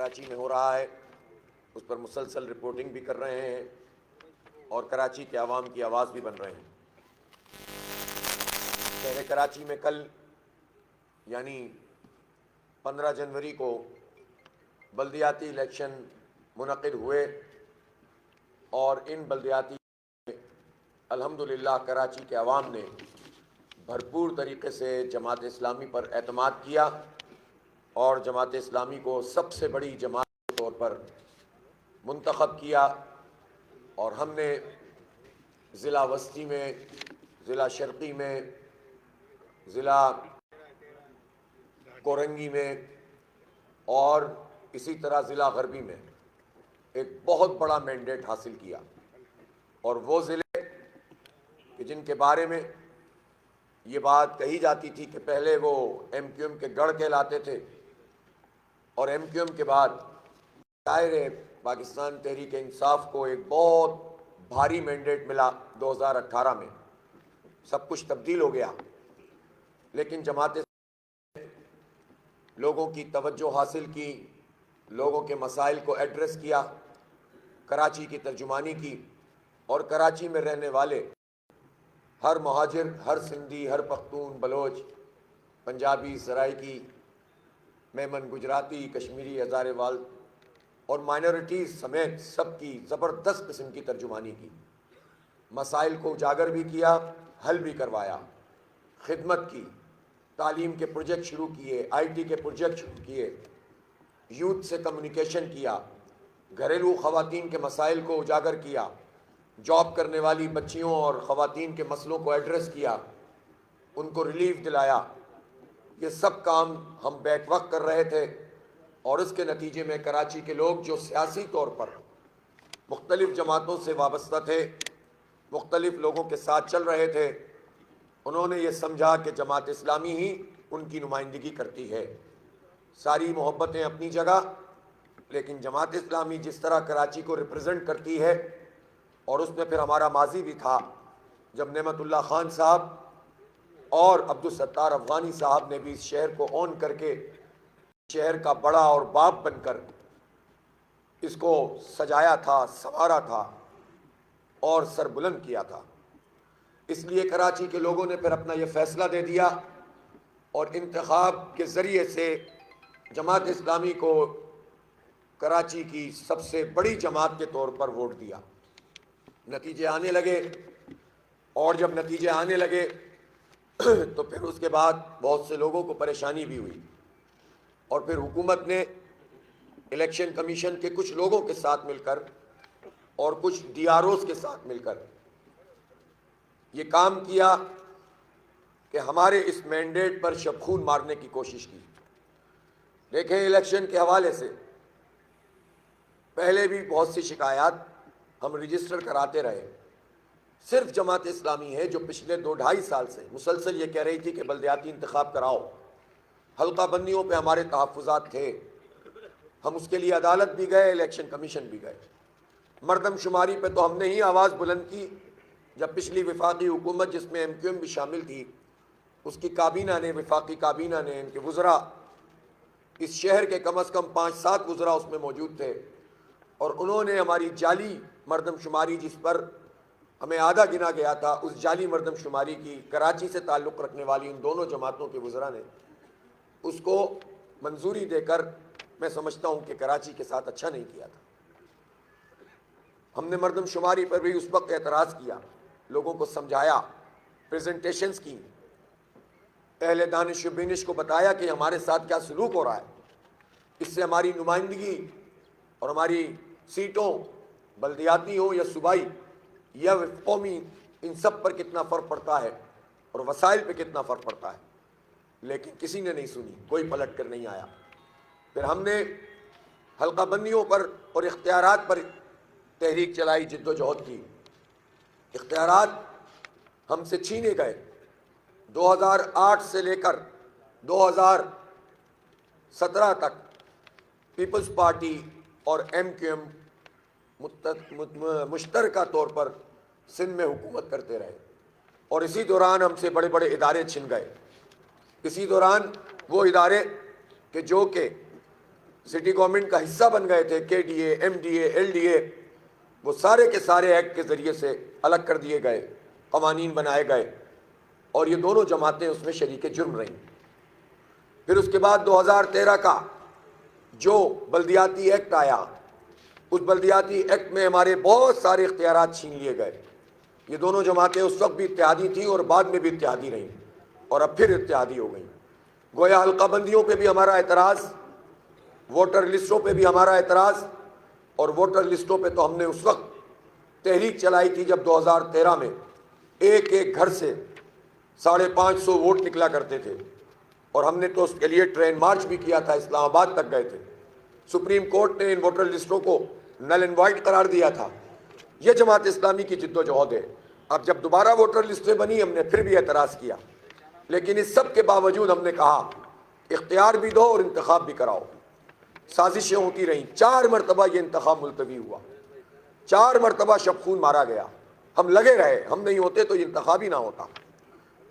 کراچی میں ہو رہا ہے اس پر مسلسل رپورٹنگ بھی کر رہے ہیں اور کراچی کے عوام کی آواز بھی بن رہے ہیں۔ شہر کراچی میں کل یعنی 15 جنوری کو بلدیاتی الیکشن منعقد ہوئے اور ان بلدیاتی الحمدللہ کراچی کے عوام نے بھرپور طریقے سے جماعت اسلامی پر اعتماد کیا اور جماعت اسلامی کو سب سے بڑی جماعت کے طور پر منتخب کیا، اور ہم نے ضلع وسطی میں، ضلع شرقی میں، ضلع کورنگی میں اور اسی طرح ضلع غربی میں ایک بہت بڑا مینڈیٹ حاصل کیا، اور وہ ضلع کہ جن کے بارے میں یہ بات کہی جاتی تھی کہ پہلے وہ ایم کیو ایم کے گڑھ کہلاتے تھے اور ایم کیو ایم کے بعد دائرے پاکستان تحریک انصاف کو ایک بہت بھاری مینڈیٹ ملا 2018 میں، سب کچھ تبدیل ہو گیا، لیکن جماعت لوگوں کی توجہ حاصل کی، لوگوں کے مسائل کو ایڈریس کیا، کراچی کی ترجمانی کی، اور کراچی میں رہنے والے ہر مہاجر، ہر سندھی، ہر پختون، بلوچ، پنجابی، سرائکی، میمن، گجراتی، کشمیری، ہزارے وال اور مائنورٹیز سمیت سب کی زبردست قسم کی ترجمانی کی، مسائل کو اجاگر بھی کیا، حل بھی کروایا، خدمت کی، تعلیم کے پروجیکٹ شروع کیے، آئی ٹی کے پروجیکٹ شروع کیے، یوتھ سے کمیونیکیشن کیا، گھریلو خواتین کے مسائل کو اجاگر کیا، جاب کرنے والی بچیوں اور خواتین کے مسئلوں کو ایڈریس کیا، ان کو ریلیف دلایا۔ یہ سب کام ہم بیک وقت کر رہے تھے، اور اس کے نتیجے میں کراچی کے لوگ جو سیاسی طور پر مختلف جماعتوں سے وابستہ تھے، مختلف لوگوں کے ساتھ چل رہے تھے، انہوں نے یہ سمجھا کہ جماعت اسلامی ہی ان کی نمائندگی کرتی ہے۔ ساری محبتیں اپنی جگہ، لیکن جماعت اسلامی جس طرح کراچی کو ریپرزنٹ کرتی ہے، اور اس میں پھر ہمارا ماضی بھی تھا جب نعمت اللہ خان صاحب اور عبدالستار افغانی صاحب نے بھی اس شہر کو اون کر کے شہر کا بڑا اور باپ بن کر اس کو سجایا تھا، سنوارا تھا اور سر بلند کیا تھا۔ اس لیے کراچی کے لوگوں نے پھر اپنا یہ فیصلہ دے دیا اور انتخاب کے ذریعے سے جماعت اسلامی کو کراچی کی سب سے بڑی جماعت کے طور پر ووٹ دیا۔ نتیجے آنے لگے، اور جب نتیجے آنے لگے تو پھر اس کے بعد بہت سے لوگوں کو پریشانی بھی ہوئی، اور پھر حکومت نے الیکشن کمیشن کے کچھ لوگوں کے ساتھ مل کر اور کچھ ڈی آر اوز کے ساتھ مل کر یہ کام کیا کہ ہمارے اس مینڈیٹ پر شبخون مارنے کی کوشش کی۔ دیکھیں، الیکشن کے حوالے سے پہلے بھی بہت سی شکایات ہم رجسٹر کراتے رہے۔ صرف جماعت اسلامی ہے جو پچھلے 2-2.5 سال سے مسلسل یہ کہہ رہی تھی کہ بلدیاتی انتخاب کراؤ۔ حلقہ بندیوں پہ ہمارے تحفظات تھے، ہم اس کے لیے عدالت بھی گئے، الیکشن کمیشن بھی گئے۔ مردم شماری پہ تو ہم نے ہی آواز بلند کی جب پچھلی وفاقی حکومت جس میں ایم کیو ایم بھی شامل تھی، اس کی کابینہ نے، وفاقی کابینہ نے، ان کے وزراء، اس شہر کے کم از کم 5-7 وزراء اس میں موجود تھے، اور انہوں نے ہماری جعلی مردم شماری جس پر ہمیں آدھا گنا گیا تھا، اس جعلی مردم شماری کی کراچی سے تعلق رکھنے والی ان دونوں جماعتوں کے وزراء نے اس کو منظوری دے کر، میں سمجھتا ہوں کہ کراچی کے ساتھ اچھا نہیں کیا تھا۔ ہم نے مردم شماری پر بھی اس وقت اعتراض کیا، لوگوں کو سمجھایا، پریزنٹیشنز کی، اہل دانش و بینش کو بتایا کہ ہمارے ساتھ کیا سلوک ہو رہا ہے، اس سے ہماری نمائندگی اور ہماری سیٹوں، بلدیاتی ہوں یا صوبائی یا قومی، ان سب پر کتنا فرق پڑتا ہے اور وسائل پہ کتنا فرق پڑتا ہے۔ لیکن کسی نے نہیں سنی، کوئی پلٹ کر نہیں آیا۔ پھر ہم نے حلقہ بندیوں پر اور اختیارات پر تحریک چلائی، جد و جہد کی۔ اختیارات ہم سے چھینے گئے۔ 2008 سے لے کر 2017 تک پیپلز پارٹی اور ایم کیو ایم مشترکہ طور پر سندھ میں حکومت کرتے رہے، اور اسی دوران ہم سے بڑے بڑے ادارے چھن گئے۔ اسی دوران وہ ادارے کہ جو کہ سٹی گورنمنٹ کا حصہ بن گئے تھے، K D A, M D A, L D A, وہ سارے کے سارے ایکٹ کے ذریعے سے الگ کر دیے گئے، قوانین بنائے گئے، اور یہ دونوں جماعتیں اس میں شریک جرم رہیں۔ پھر اس کے بعد 2013 کا جو بلدیاتی ایکٹ آیا، اس بلدیاتی ایکٹ میں ہمارے بہت سارے اختیارات چھین لیے گئے۔ یہ دونوں جماعتیں اس وقت بھی اتحادی تھیں اور بعد میں بھی اتحادی رہیں، اور اب پھر اتحادی ہو گئیں۔ گویا حلقہ بندیوں پہ بھی ہمارا اعتراض، ووٹر لسٹوں پہ بھی ہمارا اعتراض، اور ووٹر لسٹوں پہ تو ہم نے اس وقت تحریک چلائی تھی جب 2013 میں ایک ایک گھر سے 550 ووٹ نکلا کرتے تھے، اور ہم نے تو اس کے لیے ٹرین مارچ بھی کیا تھا، اسلام آباد تک گئے تھے۔ سپریم کورٹ نے ان ووٹر لسٹوں کو نل اینڈ وائڈ قرار دیا تھا۔ یہ جماعت اسلامی کی جد و جہد ہے۔ اب جب دوبارہ ووٹر لسٹیں بنی، ہم نے پھر بھی اعتراض کیا، لیکن اس سب کے باوجود ہم نے کہا اختیار بھی دو اور انتخاب بھی کراؤ۔ سازشیں ہوتی رہیں، 4 مرتبہ یہ انتخاب ملتوی ہوا، 4 مرتبہ شبخون مارا گیا، ہم لگے رہے، ہم نہیں ہوتے تو یہ انتخاب ہی نہ ہوتا۔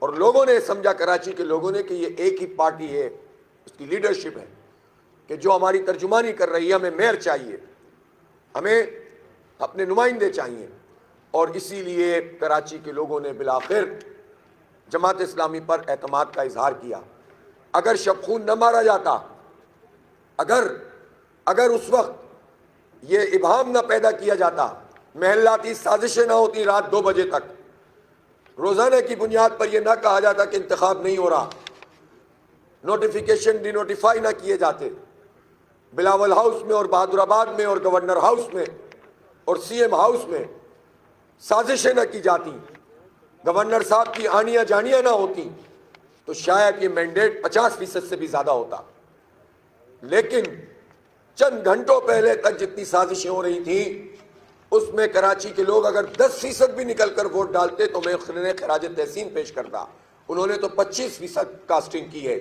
اور لوگوں نے سمجھا، کراچی کے لوگوں نے، کہ یہ ایک ہی پارٹی ہے، اس کی لیڈرشپ ہے کہ جو ہماری ترجمانی کر رہی ہے، ہمیں میئر چاہیے، ہمیں اپنے نمائندے چاہیے، اور اسی لیے کراچی کے لوگوں نے بالآخر جماعت اسلامی پر اعتماد کا اظہار کیا۔ اگر شبخون نہ مارا جاتا، اگر اس وقت یہ ابہام نہ پیدا کیا جاتا، محلاتی سازشیں نہ ہوتی رات 2 بجے تک، روزانہ کی بنیاد پر یہ نہ کہا جاتا کہ انتخاب نہیں ہو رہا، نوٹیفیکیشن ڈی نوٹیفائی نہ کیے جاتے، بلاول ہاؤس میں اور بہادر آباد میں اور گورنر ہاؤس میں اور سی ایم ہاؤس میں سازشیں نہ کی جاتی، گورنر صاحب کی آنیاں جانیاں نہ ہوتی، تو شاید یہ مینڈیٹ 50% سے بھی زیادہ ہوتا۔ لیکن چند گھنٹوں پہلے تک جتنی سازشیں ہو رہی تھیں، اس میں کراچی کے لوگ اگر 10% بھی نکل کر ووٹ ڈالتے تو میں خراج تحسین پیش کرتا۔ انہوں نے تو 25% کاسٹنگ کی ہے۔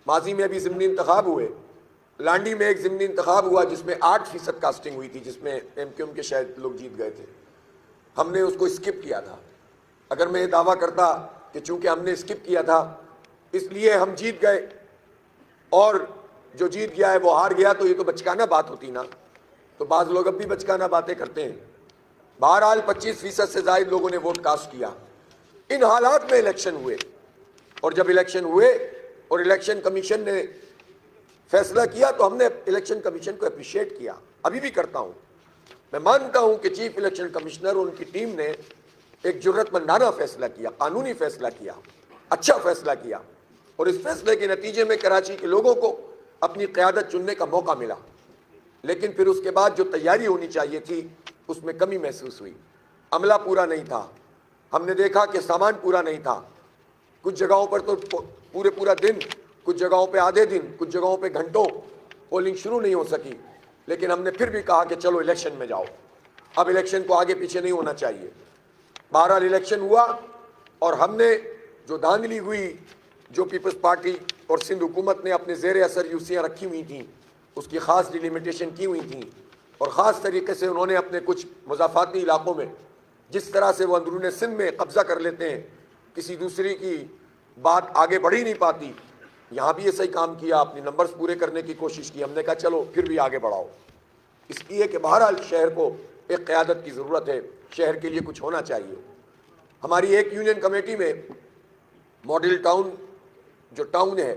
ماضی میں ابھی ضمنی انتخاب ہوئے، لانڈی میں ایک ضمنی انتخاب ہوا جس میں 8% کاسٹنگ ہوئی تھی، جس میں ایم کیو ایم کے شاید لوگ جیت گئے تھے، ہم نے اس کو اسکپ کیا تھا۔ اگر میں یہ دعویٰ کرتا کہ چونکہ ہم نے اسکپ کیا تھا اس لیے ہم جیت گئے، اور جو جیت گیا ہے وہ ہار گیا، تو یہ تو بچکانہ بات ہوتی نا۔ تو بعض لوگ اب بھی بچکانہ باتیں کرتے ہیں۔ بہرحال 25% سے زائد لوگوں نے ووٹ کاسٹ کیا۔ ان حالات میں الیکشن ہوئے، اور جب الیکشن ہوئے اور الیکشن کمیشن نے فیصلہ کیا تو ہم نے الیکشن کمیشن کو اپریشیٹ کیا، ابھی بھی کرتا ہوں۔ میں مانتا ہوں کہ چیف الیکشن کمشنر اور ان کی ٹیم نے ایک جرأت مندانہ فیصلہ کیا، قانونی فیصلہ کیا، اچھا فیصلہ کیا، اور اس فیصلے کے نتیجے میں کراچی کے لوگوں کو اپنی قیادت چننے کا موقع ملا۔ لیکن پھر اس کے بعد جو تیاری ہونی چاہیے تھی اس میں کمی محسوس ہوئی، عملہ پورا نہیں تھا، ہم نے دیکھا کہ سامان پورا نہیں تھا، کچھ جگہوں پر تو پورا دن، کچھ جگہوں پہ آدھے دن، کچھ جگہوں پہ گھنٹوں پولنگ شروع نہیں ہو سکی۔ لیکن ہم نے پھر بھی کہا کہ چلو الیکشن میں جاؤ، اب الیکشن کو آگے پیچھے نہیں ہونا چاہیے۔ بہرحال الیکشن ہوا، اور ہم نے جو دھاندلی ہوئی، جو پیپلز پارٹی اور سندھ حکومت نے اپنے زیر اثر یوسیاں رکھی ہوئی تھیں، اس کی خاص ڈیلیمیٹیشن کی ہوئی تھیں، اور خاص طریقے سے انہوں نے اپنے کچھ مضافاتی علاقوں میں جس طرح سے وہ اندرون سندھ میں قبضہ کر لیتے ہیں، کسی دوسری کی بات آگے بڑھ ہی نہیں پاتی، یہاں بھی یہ صحیح کام کیا، اپنے نمبرز پورے کرنے کی کوشش کی۔ ہم نے کہا چلو پھر بھی آگے بڑھاؤ، اس لیے کہ بہرحال شہر کو ایک قیادت کی ضرورت ہے، شہر کے لیے کچھ ہونا چاہیے۔ ہماری ایک یونین کمیٹی میں ماڈل ٹاؤن جو ٹاؤن ہے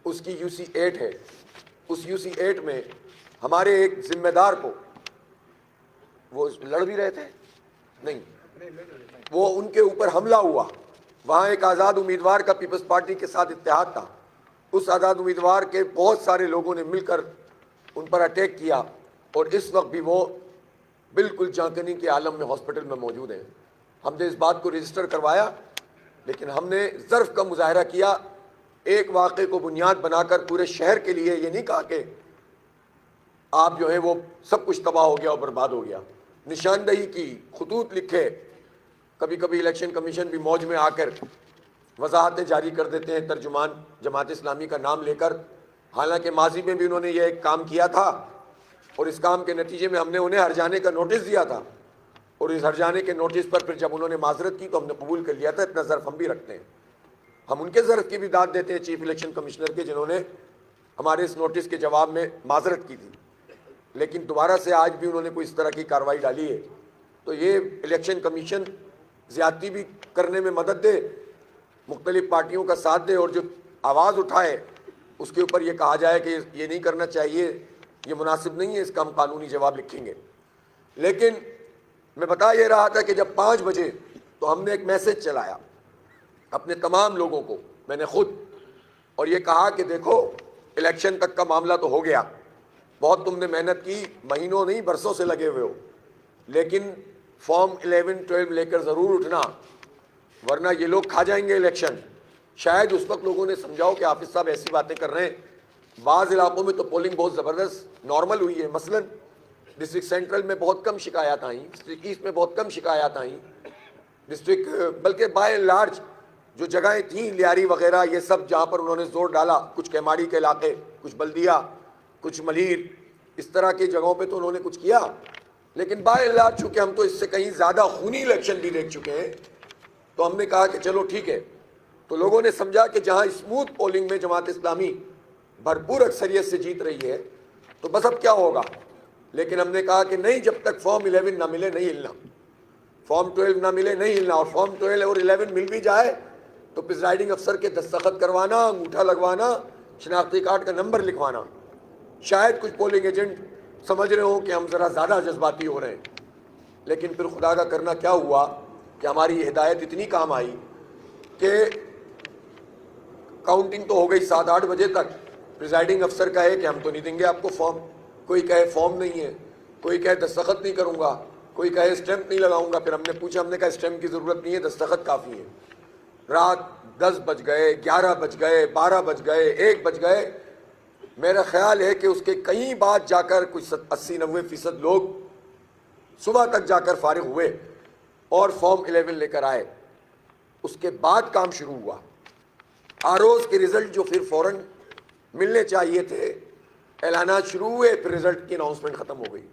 اس کی یو سی 8 ہے، اس یو سی 8 میں ہمارے ایک ذمہ دار کو، وہ لڑ بھی رہے تھے نہیں، وہ ان کے اوپر حملہ ہوا، وہاں ایک آزاد امیدوار کا پیپلز پارٹی کے ساتھ اتحاد تھا، اس آزاد امیدوار کے بہت سارے لوگوں نے مل کر ان پر اٹیک کیا، اور اس وقت بھی وہ بالکل جانکنی کے عالم میں ہاسپٹل میں موجود ہیں۔ ہم نے اس بات کو رجسٹر کروایا، لیکن ہم نے ظرف کا مظاہرہ کیا، ایک واقعے کو بنیاد بنا کر پورے شہر کے لیے یہ نہیں کہا کہ آپ جو ہیں وہ سب کچھ تباہ ہو گیا اور برباد ہو گیا، نشاندہی کی، خطوط لکھے، کبھی کبھی الیکشن کمیشن بھی موج میں آ کر وضاحتیں جاری کر دیتے ہیں ترجمان جماعت اسلامی کا نام لے کر، حالانکہ ماضی میں بھی انہوں نے یہ ایک کام کیا تھا، اور اس کام کے نتیجے میں ہم نے انہیں ہرجانے کا نوٹس دیا تھا، اور اس ہرجانے کے نوٹس پر پھر جب انہوں نے معذرت کی تو ہم نے قبول کر لیا تھا۔ اتنا ظرف ہم بھی رکھتے ہیں، ہم ان کے ظرف کی بھی داد دیتے ہیں چیف الیکشن کمشنر کے، جنہوں نے ہمارے اس نوٹس کے جواب میں معذرت کی تھی، لیکن دوبارہ سے آج بھی انہوں نے کوئی اس طرح کی کارروائی ڈالی ہے تو یہ الیکشن کمیشن زیادتی بھی کرنے میں مدد دے، مختلف پارٹیوں کا ساتھ دے، اور جو آواز اٹھائے اس کے اوپر یہ کہا جائے کہ یہ نہیں کرنا چاہیے، یہ مناسب نہیں ہے، اس کا ہم قانونی جواب لکھیں گے۔ لیکن میں بتا یہ رہا تھا کہ جب 5 بجے تو ہم نے ایک میسج چلایا اپنے تمام لوگوں کو، میں نے خود، اور یہ کہا کہ دیکھو الیکشن تک کا معاملہ تو ہو گیا، بہت تم نے محنت کی، مہینوں نہیں برسوں سے لگے ہوئے ہو، لیکن فارم 11 12 لے کر ضرور اٹھنا، ورنہ یہ لوگ کھا جائیں گے الیکشن۔ شاید اس وقت لوگوں نے سمجھاؤ کہ حافظ صاحب ایسی باتیں کر رہے ہیں، بعض علاقوں میں تو پولنگ بہت زبردست نارمل ہوئی ہے، مثلا ڈسٹرکٹ سینٹرل میں بہت کم شکایات آئیں، ڈسٹرکٹ ایسٹ میں بہت کم شکایات آئیں، ڈسٹرکٹ بلکہ بائی اینڈ لارج جو جگہیں تھیں لیاری وغیرہ یہ سب جہاں پر انہوں نے زور ڈالا، کچھ کیماڑی کے علاقے، کچھ بلدیہ، کچھ ملیر، اس طرح کی جگہوں پہ تو انہوں نے کچھ کیا، لیکن بائی اینڈ لارج چونکہ ہم تو اس سے کہیں زیادہ خونی الیکشن بھی دیکھ چکے ہیں تو ہم نے کہا کہ چلو ٹھیک ہے۔ تو لوگوں نے سمجھا کہ جہاں اسموتھ پولنگ میں جماعت اسلامی بھرپور اکثریت سے جیت رہی ہے تو بس اب کیا ہوگا، لیکن ہم نے کہا کہ نہیں، جب تک فارم 11 نہ ملے نہیں ہلنا، فارم 12 نہ ملے نہیں ہلنا، اور فارم 12 اور 11 مل بھی جائے تو پریزائڈنگ افسر کے دستخط کروانا، انگوٹھا لگوانا، شناختی کارڈ کا نمبر لکھوانا۔ شاید کچھ پولنگ ایجنٹ سمجھ رہے ہوں کہ ہم ذرا زیادہ جذباتی ہو رہے ہیں، لیکن پھر خدا کا کرنا کیا ہوا کہ ہماری ہدایت اتنی کام آئی کہ کاؤنٹنگ تو ہو گئی 7-8 بجے تک، پریزائڈنگ افسر کہے کہ ہم تو نہیں دیں گے آپ کو فارم، کوئی کہے فارم نہیں ہے، کوئی کہے دستخط نہیں کروں گا، کوئی کہے اسٹیمپ نہیں لگاؤں گا۔ پھر ہم نے پوچھا، ہم نے کہا اسٹیمپ کی ضرورت نہیں ہے، دستخط کافی ہے۔ رات 10 بج گئے، 11 بج گئے، 12 بج گئے، 1 بج گئے۔ میرا خیال ہے کہ اس کے کئی بعد جا کر کچھ 80-90% لوگ صبح تک جا کر فارغ ہوئے اور فارم 11 لے کر آئے۔ اس کے بعد کام شروع ہوا، آروز کے رزلٹ جو پھر فوراً ملنے چاہیے تھے، اعلانات شروع ہوئے، پھر رزلٹ کی اناؤنسمنٹ ختم ہو گئی۔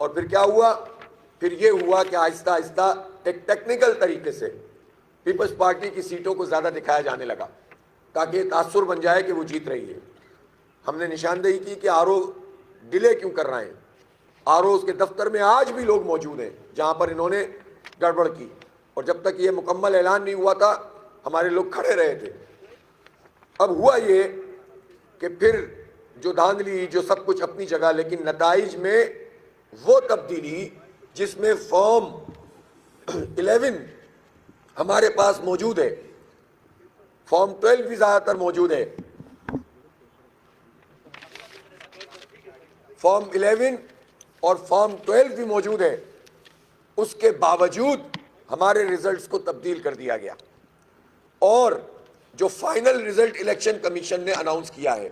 اور پھر کیا ہوا؟ پھر یہ ہوا کہ آہستہ آہستہ ایک ٹیکنیکل طریقے سے پیپلز پارٹی کی سیٹوں کو زیادہ دکھایا جانے لگا تاکہ یہ تاثر بن جائے کہ وہ جیت رہی ہے۔ ہم نے نشاندہی کی کہ آر او ڈیلے کیوں کر رہے ہیں، آر اوز کے دفتر میں آج بھی لوگ موجود ہیں جہاں پر انہوں نے گڑبڑ کی، اور جب تک یہ مکمل اعلان نہیں ہوا تھا ہمارے لوگ کھڑے رہے تھے۔ اب ہوا یہ کہ پھر جو دھاندلی، جو سب کچھ اپنی جگہ، لیکن نتائج میں وہ تبدیلی جس میں فارم 11 ہمارے پاس موجود ہے، فارم 12 بھی زیادہ تر موجود ہے، فارم 11 اور فارم 12 بھی موجود ہے، اس کے باوجود ہمارے ریزلٹس کو تبدیل کر دیا گیا، اور جو فائنل ریزلٹ الیکشن کمیشن نے اناؤنس کیا ہے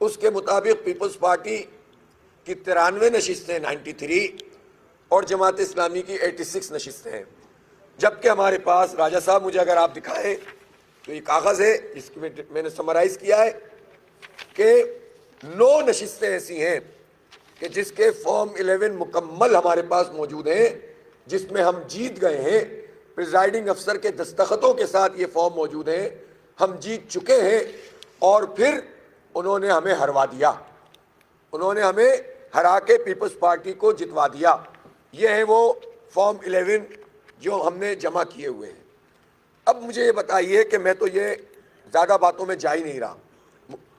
اس کے مطابق پیپلز پارٹی کی 93 نشستیں 93 اور جماعت اسلامی کی 86 نشستیں ہیں، جبکہ ہمارے پاس راجہ صاحب مجھے اگر آپ دکھائیں تو یہ کاغذ ہے جس میں میں نے سمرائز کیا ہے کہ 9 نشستیں ایسی ہیں کہ جس کے فارم 11 مکمل ہمارے پاس موجود ہیں، جس میں ہم جیت گئے ہیں، پریزائڈنگ افسر کے دستخطوں کے ساتھ یہ فارم موجود ہیں، ہم جیت چکے ہیں، اور پھر انہوں نے ہمیں ہروا دیا، انہوں نے ہمیں ہرا کے پیپلز پارٹی کو جتوا دیا۔ یہ ہے وہ فارم 11 جو ہم نے جمع کیے ہوئے ہیں۔ اب مجھے یہ بتائیے کہ میں تو یہ زیادہ باتوں میں جا ہی نہیں رہا،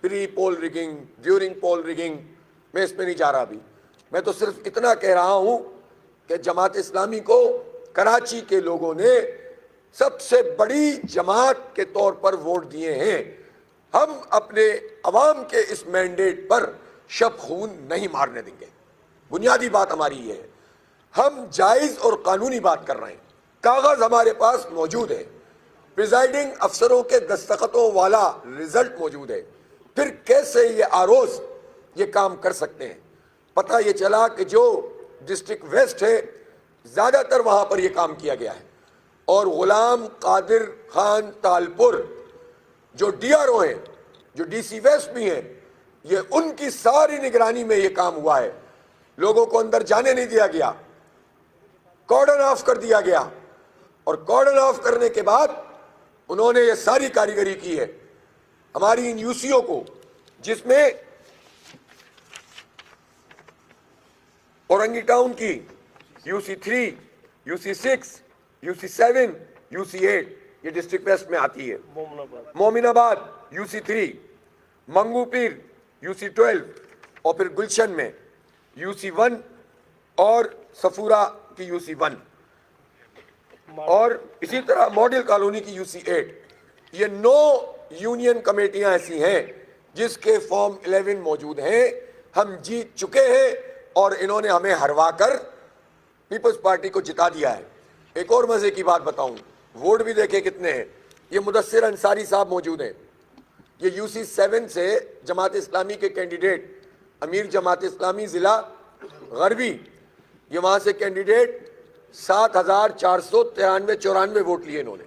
پری پول ریگنگ، ڈیورنگ پول ریگنگ، میں اس میں نہیں جا رہا ابھی، میں تو صرف اتنا کہہ رہا ہوں کہ جماعت اسلامی کو کراچی کے لوگوں نے سب سے بڑی جماعت کے طور پر ووٹ دیے ہیں۔ ہم اپنے عوام کے اس مینڈیٹ پر شب خون نہیں مارنے دیں گے، بنیادی بات ہماری یہ ہے۔ ہم جائز اور قانونی بات کر رہے ہیں، کاغذ ہمارے پاس موجود ہے، پریزائڈنگ افسروں کے دستخطوں والا رزلٹ موجود ہے، پھر کیسے یہ آروز یہ کام کر سکتے ہیں؟ پتہ یہ چلا کہ جو ڈسٹرکٹ ویسٹ ہے زیادہ تر وہاں پر یہ کام کیا گیا ہے، اور غلام قادر خان تالپور جو ڈی آر او ہیں، جو ڈی سی ویسٹ بھی ہیں، یہ ان کی ساری نگرانی میں یہ کام ہوا ہے۔ لوگوں کو اندر جانے نہیں دیا گیا، کارڈن آف کر دیا گیا، اور کارڈن آف کرنے کے بعد انہوں نے یہ ساری کاریگری کی ہے۔ ہماری ان یو سی او کو جس میں اورنگی ٹاؤن کی UC3 UC6 UC7 UC8 یہ ڈسٹرکٹ ویسٹ میں آتی ہے. مومن آباد UC3, منگو پیر UC12 اور پھر گلشن میں UC1 اور صفورہ کی UC1 اور اسی طرح ماڈل کالونی کی UC8. یہ 9 یونین کمیٹیاں ایسی ہیں جس کے فارم 11 موجود ہیں. ہم جیت چکے ہیں اور انہوں نے ہمیں ہروا کر پیپلز پارٹی کو جتا دیا ہے. ایک اور مزے کی بات بتاؤں, ووٹ بھی دیکھیں کتنے ہیں. یہ مدثر انصاری صاحب موجود ہیں, یہ UC7 سے جماعت اسلامی کے کینڈیڈیٹ, امیر جماعت اسلامی ضلع غربی, یہ وہاں سے کینڈیڈیٹ 7,494 ووٹ لیے انہوں نے.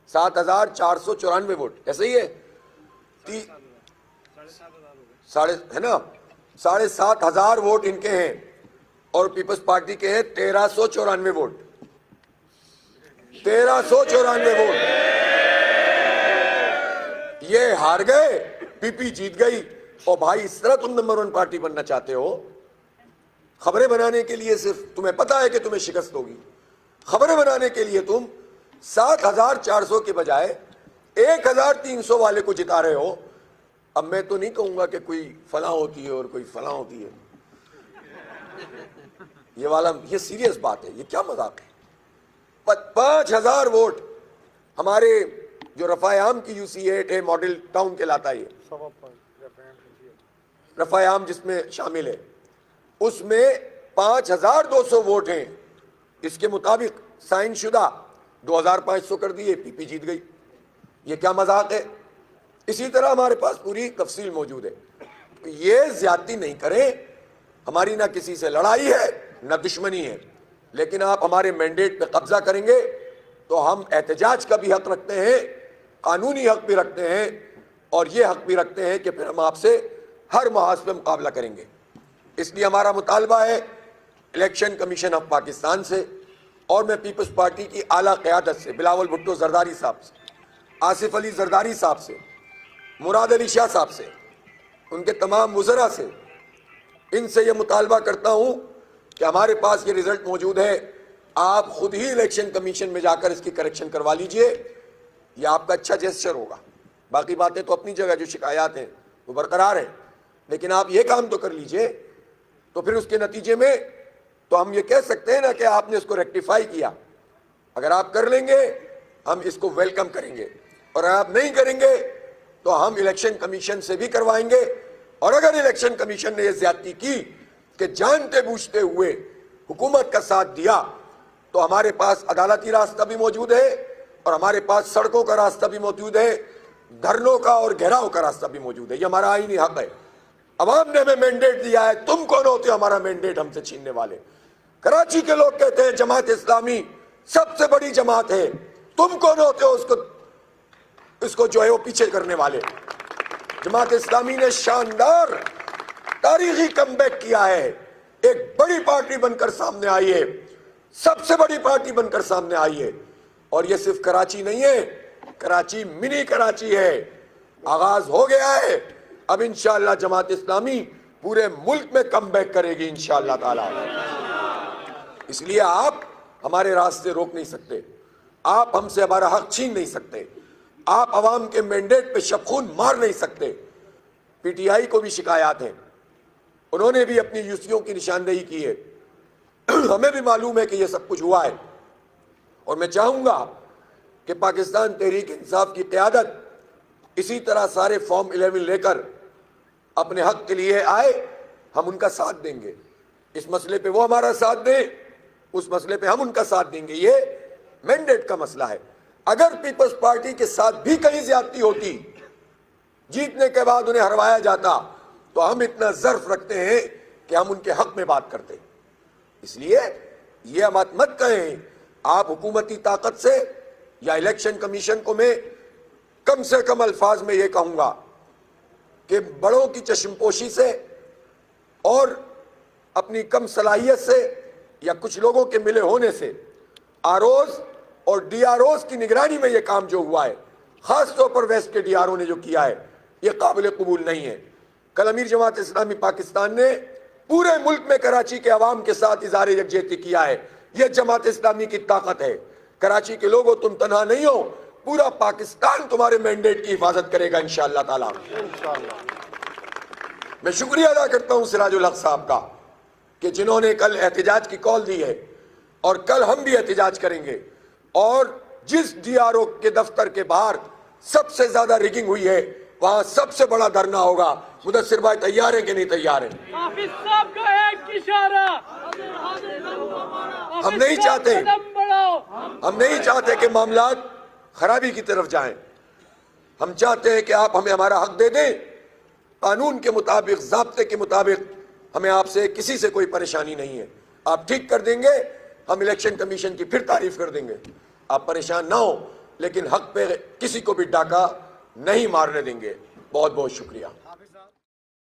7,494 ووٹ, ایسا ہی ہے ہے نا, 7,500 ووٹ ان کے ہیں اور پیپلز پارٹی کے ہیں 1,394 ووٹ. 1,394 ووٹ. یہ ہار گئے, پی پی جیت گئی. اور بھائی اس طرح تم نمبر 1 پارٹی بننا چاہتے ہو؟ خبریں بنانے کے لیے صرف تمہیں پتا ہے کہ تمہیں شکست ہوگی. خبریں بنانے کے لیے تم 7,400 کے بجائے 1,300 والے کو جتا رہے ہو. اب میں تو نہیں کہوں گا کہ کوئی فلاں ہوتی ہے اور کوئی فلاں ہوتی ہے. یہ سیریس بات ہے, یہ کیا مذاق ہے. 5,000 ووٹ ہمارے جو رفاع عام کی UC8 ہے, ماڈل ٹاؤن کہلاتا ہے, یہ رفاع عام جس میں شامل ہے, اس میں 5,200 ووٹ ہیں. اس کے مطابق سائن شدہ 2,500 کر دیے, پی پی جیت گئی. یہ کیا مذاق ہے. اسی طرح ہمارے پاس پوری تفصیل موجود ہے. یہ زیادتی نہیں کریں. ہماری نہ کسی سے لڑائی ہے نہ دشمنی ہے, لیکن آپ ہمارے مینڈیٹ پہ قبضہ کریں گے تو ہم احتجاج کا بھی حق رکھتے ہیں, قانونی حق بھی رکھتے ہیں, اور یہ حق بھی رکھتے ہیں کہ پھر ہم آپ سے ہر محاذ پہ مقابلہ کریں گے. اس لیے ہمارا مطالبہ ہے الیکشن کمیشن آف پاکستان سے, اور میں پیپلز پارٹی کی اعلیٰ قیادت سے, بلاول بھٹو زرداری صاحب سے, آصف علی زرداری صاحب سے, مراد علی شاہ صاحب سے, ان کے تمام وزراء سے, ان سے یہ مطالبہ کرتا ہوں کہ ہمارے پاس یہ رزلٹ موجود ہے, آپ خود ہی الیکشن کمیشن میں جا کر اس کی کریکشن کروا لیجئے. یہ آپ کا اچھا جیسچر ہوگا. باقی باتیں تو اپنی جگہ, جو شکایات ہیں وہ برقرار ہیں, لیکن آپ یہ کام تو کر لیجئے. تو پھر اس کے نتیجے میں تو ہم یہ کہہ سکتے ہیں نا کہ آپ نے اس کو ریکٹیفائی کیا. اگر آپ کر لیں گے ہم اس کو ویلکم کریں گے, اور اگر آپ نہیں کریں گے تو ہم الیکشن کمیشن سے بھی کروائیں گے. اور اگر الیکشن کمیشن نے یہ زیادتی کی کہ جانتے بوجھتے ہوئے حکومت کا ساتھ دیا, تو ہمارے پاس عدالتی راستہ بھی موجود ہے, اور ہمارے پاس سڑکوں کا راستہ بھی موجود ہے, دھرنوں کا اور گھیراؤ کا راستہ بھی موجود ہے. یہ ہمارا آئینی حق ہے. عوام نے ہمیں مینڈیٹ دیا ہے, تم کون ہوتے ہو ہمارا مینڈیٹ ہم سے چھیننے والے؟ کراچی کے لوگ کہتے ہیں جماعت اسلامی سب سے بڑی جماعت ہے, تم کون ہوتے ہو اس کو جو ہے وہ پیچھے کرنے والے؟ جماعت اسلامی نے شاندار تاریخی کم بیک کیا ہے, ایک بڑی پارٹی بن کر سامنے آئی ہے, سب سے بڑی پارٹی بن کر سامنے آئی ہے. اور یہ صرف کراچی نہیں ہے, کراچی منی کراچی ہے. آغاز ہو گیا ہے, اب انشاءاللہ جماعت اسلامی پورے ملک میں کم بیک کرے گی انشاءاللہ تعالی. اس لیے آپ ہمارے راستے روک نہیں سکتے, آپ ہم سے ہمارا حق چھین نہیں سکتے, آپ عوام کے مینڈیٹ پہ شبخون مار نہیں سکتے. پی ٹی آئی کو بھی شکایات ہیں, انہوں نے بھی اپنی یوسیوں کی نشاندہی کی ہے. ہمیں بھی معلوم ہے کہ یہ سب کچھ ہوا ہے, اور میں چاہوں گا کہ پاکستان تحریک انصاف کی قیادت اسی طرح سارے فارم 11 لے کر اپنے حق کے لیے آئے. ہم ان کا ساتھ دیں گے. اس مسئلے پہ وہ ہمارا ساتھ دیں, اس مسئلے پہ ہم ان کا ساتھ دیں گے. یہ مینڈیٹ کا مسئلہ ہے. اگر پیپلز پارٹی کے ساتھ بھی کہیں زیادتی ہوتی, جیتنے کے بعد انہیں ہروایا جاتا, تو ہم اتنا ظرف رکھتے ہیں کہ ہم ان کے حق میں بات کرتے. اس لیے یہ مت کہیں. آپ حکومتی طاقت سے یا الیکشن کمیشن کو میں کم سے کم الفاظ میں یہ کہوں گا کہ بڑوں کی چشم پوشی سے اور اپنی کم صلاحیت سے یا کچھ لوگوں کے ملے ہونے سے آروز اور ڈی آروز کی نگرانی میں یہ کام جو ہوا ہے, خاص طور پر ویسٹ کے ڈی آرو نے جو کیا ہے, یہ قابل قبول نہیں ہے. کل امیر جماعت اسلامی پاکستان نے پورے ملک میں کراچی کے عوام کے ساتھ اظہار یکجہتی کیا ہے. یہ جماعت اسلامی کی طاقت ہے. کراچی کے لوگوں تم تنہا نہیں ہو, پورا پاکستان تمہارے مینڈیٹ کی حفاظت کرے گا انشاءاللہ تعالی. میں شکریہ ادا کرتا ہوں سراج الحق صاحب کا کہ جنہوں نے کل احتجاج کی کال دی ہے, اور کل ہم بھی احتجاج کریں گے. اور جس ڈی آر او کے دفتر کے باہر سب سے زیادہ ریگنگ ہوئی ہے وہاں سب سے بڑا دھرنا ہوگا. مدثر بھائی تیار ہیں کہ نہیں تیار ہیں؟ حافظ صاحب کا ایک اشارہ. ہم نہیں چاہتے کہ معاملات خرابی کی طرف جائیں. ہم چاہتے ہیں کہ آپ ہمیں ہمارا حق دے دیں. قانون کے مطابق, ضابطے کے مطابق ہمیں آپ سے کسی سے کوئی پریشانی نہیں ہے. آپ ٹھیک کر دیں گے, ہم الیکشن کمیشن کی پھر تعریف کر دیں گے. آپ پریشان نہ ہو, لیکن حق پہ کسی کو بھی ڈاکہ نہیں مارنے دیں گے. بہت بہت شکریہ.